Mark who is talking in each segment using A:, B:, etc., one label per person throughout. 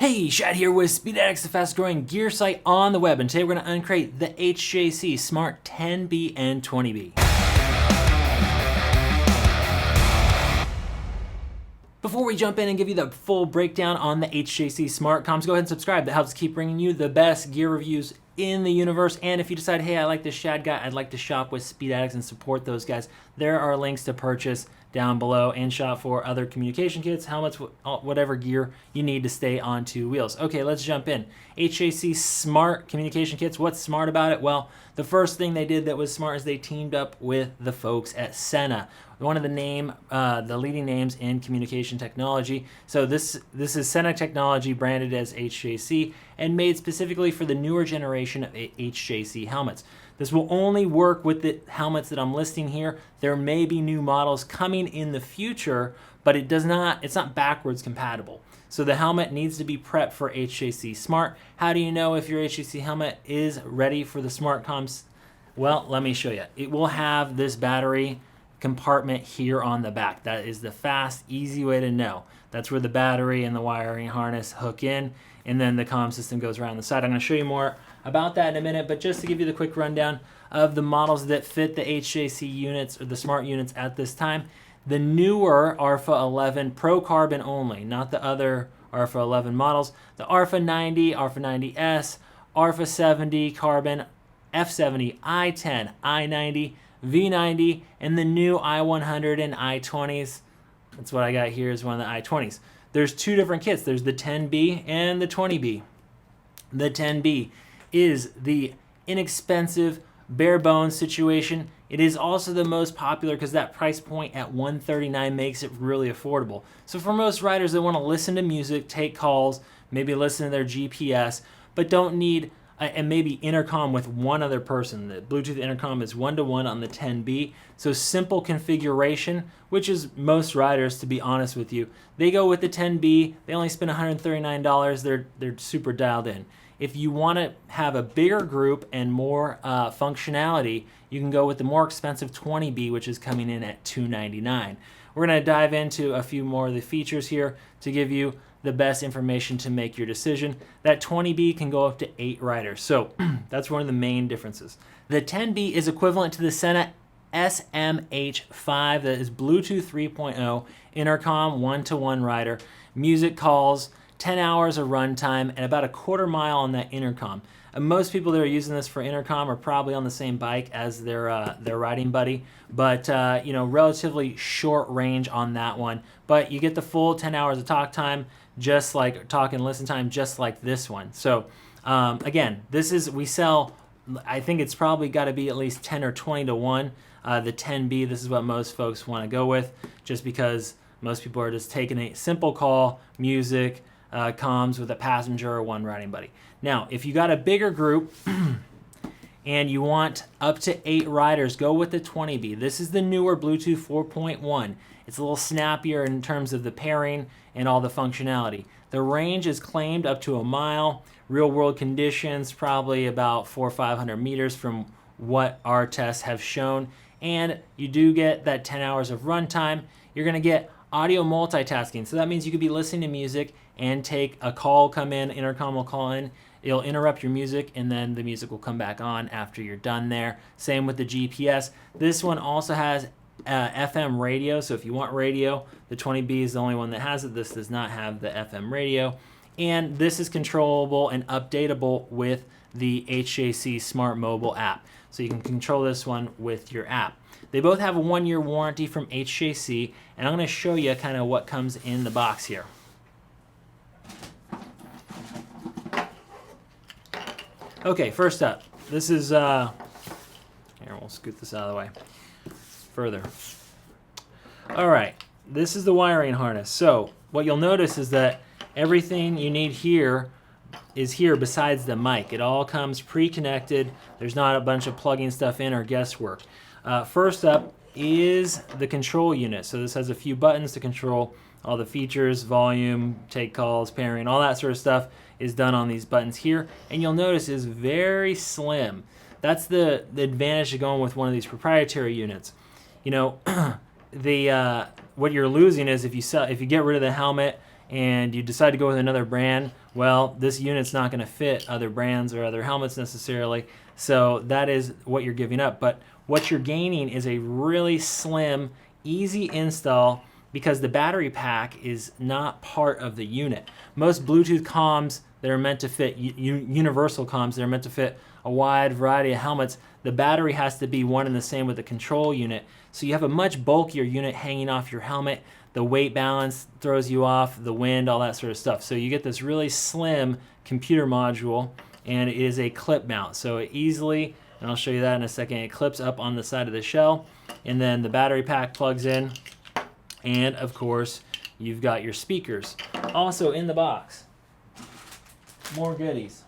A: Hey, Shad here with Speed Addicts, the fastest growing gear site on the web, and today we're going to uncrate the HJC Smart 10B and 20B. Before we jump in and give you the full breakdown on the HJC Smart Comms, go ahead and subscribe. That helps keep bringing you the best gear reviews in the universe. And if you decide, hey, I like this Shad guy, I'd like to shop with Speed Addicts and support those guys, there are links to purchase down below and shop for other communication kits, helmets, whatever gear you need to stay on two wheels. Okay, let's jump in. HJC Smart communication kits. What's smart about it? Well, the first thing they did that was smart is they teamed up with the folks at SENA, one of the leading names in communication technology. So this is SENA technology branded as HJC and made specifically for the newer generation of HJC helmets. This will only work with the helmets that I'm listing here. There may be new models coming in the future, but it's not backwards compatible. So the helmet needs to be prepped for HJC Smart. How do you know if your HJC helmet is ready for the Smart Comms? Well, let me show you. It will have this battery compartment here on the back. That is the fast, easy way to know. That's where the battery and the wiring harness hook in, and then the comm system goes around the side. I'm going to show you more about that in a minute, but just to give you the quick rundown of the models that fit the HJC units or the Smart units at this time, the newer ARFA 11 Pro Carbon only, not the other ARFA 11 models, the ARFA 90, ARFA 90S, ARFA 70 Carbon, F70, I10, I90, V90, and the new I100 and I20s. That's what I got here is one of the I20s. There's two different kits. There's the 10B and the 20B. The 10B is the inexpensive, bare bones situation. It is also the most popular because that price point at $139 makes it really affordable. So for most riders that want to listen to music, take calls, maybe listen to their GPS, but don't need and maybe intercom with one other person. The Bluetooth intercom is 1-to-1 on the 10B. So simple configuration, which is most riders, to be honest with you. They go with the 10B. They only spend $139. They're super dialed in. If you want to have a bigger group and more functionality, you can go with the more expensive 20B, which is coming in at $299. We're going to dive into a few more of the features here to give you the best information to make your decision. That 20B can go up to 8 riders. So that's one of the main differences. The 10B is equivalent to the SENA SMH5, that is Bluetooth 3.0, intercom 1-to-1 rider, music calls, 10 hours of runtime, and about a quarter mile on that intercom. Most people that are using this for intercom are probably on the same bike as their riding buddy, but relatively short range on that one. But you get the full 10 hours of talk time, just like talk and listen time, just like this one. So again, we sell. I think it's probably got to be at least 10 or 20-to-1. The 10B, this is what most folks want to go with, just because most people are just taking a simple call, music, comms with a passenger or one riding buddy. Now, if you got a bigger group and you want up to 8 riders, go with the 20B. This is the newer Bluetooth 4.1. It's a little snappier in terms of the pairing and all the functionality. The range is claimed up to a mile. Real world conditions, probably about 400 or 500 meters from what our tests have shown. And you do get that 10 hours of runtime. You're going to get audio multitasking. So that means you could be listening to music and take a call come in, intercom will call in, it'll interrupt your music, and then the music will come back on after you're done there. Same with the GPS. This one also has FM radio, so if you want radio, the 20B is the only one that has it. This does not have the FM radio. And this is controllable and updatable with the HJC Smart Mobile app. So you can control this one with your app. They both have a 1-year warranty from HJC, and I'm going to show you kind of what comes in the box here. Okay, first up, this is, here, we'll scoot this out of the way further. All right, this is the wiring harness. So what you'll notice is that everything you need here is here besides the mic. It all comes pre-connected. There's not a bunch of plugging stuff in or guesswork. First up is the control unit. So this has a few buttons to control all the features, volume, take calls, pairing, all that sort of stuff is done on these buttons here. And you'll notice is very slim. That's the advantage of going with one of these proprietary units. You know, what you're losing is if you get rid of the helmet and you decide to go with another brand, well, this unit's not going to fit other brands or other helmets necessarily. So that is what you're giving up. But what you're gaining is a really slim, easy install, because the battery pack is not part of the unit. Most Bluetooth comms that are meant to fit, universal comms that are meant to fit a wide variety of helmets, the battery has to be one and the same with the control unit. So you have a much bulkier unit hanging off your helmet. The weight balance throws you off, the wind, all that sort of stuff. So you get this really slim computer module, and it is a clip mount. So it easily, and I'll show you that in a second, it clips up on the side of the shell, and then the battery pack plugs in, and of course, you've got your speakers. Also in the box, more goodies.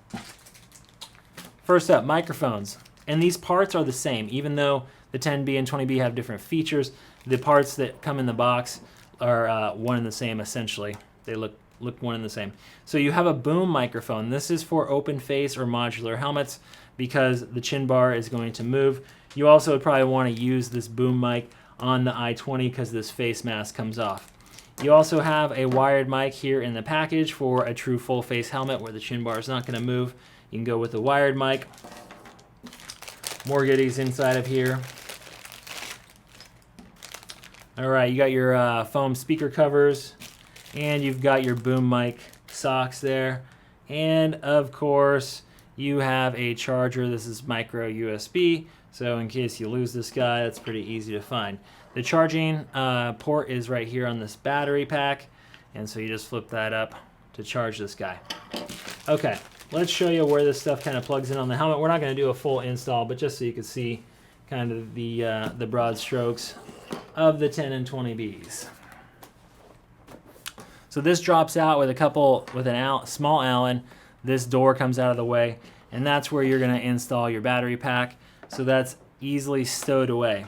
A: First up, microphones. And these parts are the same, even though the 10B and 20B have different features. The parts that come in the box are one and the same, essentially. They look one and the same. So you have a boom microphone. This is for open face or modular helmets because the chin bar is going to move. You also would probably want to use this boom mic on the i20 because this face mask comes off. You also have a wired mic here in the package for a true full face helmet where the chin bar is not going to move. You can go with a wired mic. More goodies inside of here. All right, you got your foam speaker covers, and you've got your boom mic socks there. And of course, you have a charger. This is micro USB, so in case you lose this guy, that's pretty easy to find. The charging port is right here on this battery pack, and so you just flip that up to charge this guy. Okay, let's show you where this stuff kind of plugs in on the helmet. We're not going to do a full install, but just so you can see kind of the broad strokes of the 10 and 20Bs. So this drops out with a small Allen. This door comes out of the way, and that's where you're going to install your battery pack. So that's easily stowed away.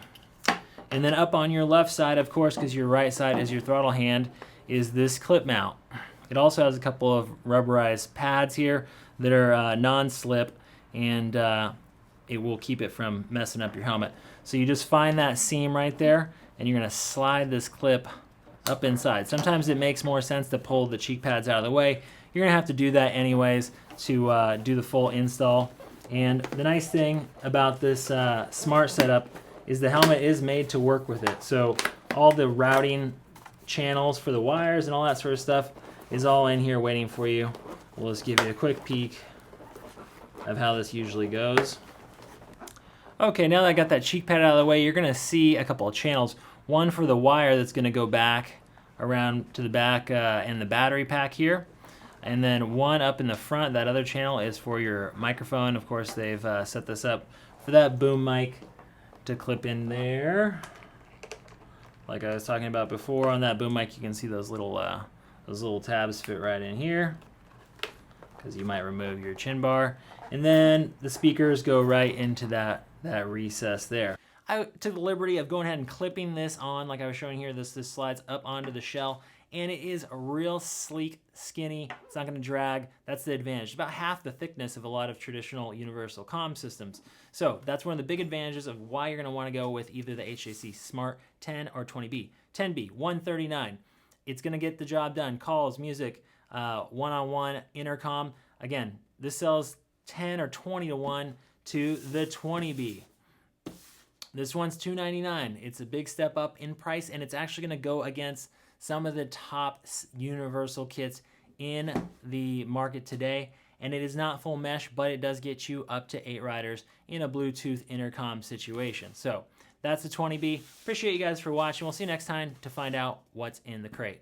A: And then up on your left side, of course, because your right side is your throttle hand, is this clip mount. It also has a couple of rubberized pads here that are non-slip, and it will keep it from messing up your helmet. So you just find that seam right there, and you're going to slide this clip up inside. Sometimes it makes more sense to pull the cheek pads out of the way. You're going to have to do that anyways to do the full install. And the nice thing about this smart setup is the helmet is made to work with it. So all the routing channels for the wires and all that sort of stuff is all in here waiting for you. We'll just give you a quick peek of how this usually goes. Okay, now that I got that cheek pad out of the way, you're going to see a couple of channels. One for the wire that's going to go back around to the back in the battery pack here. And then one up in the front, that other channel is for your microphone. Of course, they've set this up for that boom mic to clip in there. Like I was talking about before, on that boom mic, you can see those little tabs fit right in here, because you might remove your chin bar. And then the speakers go right into that recess there. I took the liberty of going ahead and clipping this on, like I was showing here. This slides up onto the shell, and it is a real sleek, skinny. It's not going to drag. That's the advantage. It's about half the thickness of a lot of traditional universal comm systems. So that's one of the big advantages of why you're going to want to go with either the HJC Smart 10 or 20B. 10B, $139. It's going to get the job done. Calls, music, one-on-one, intercom. Again, this sells 10 or 20 to 1 to the 20B. This one's $299. It's a big step up in price, and it's actually going to go against some of the top universal kits in the market today. And it is not full mesh, but it does get you up to 8 riders in a Bluetooth intercom situation. So that's the 20B. Appreciate you guys for watching. We'll see you next time to find out what's in the crate.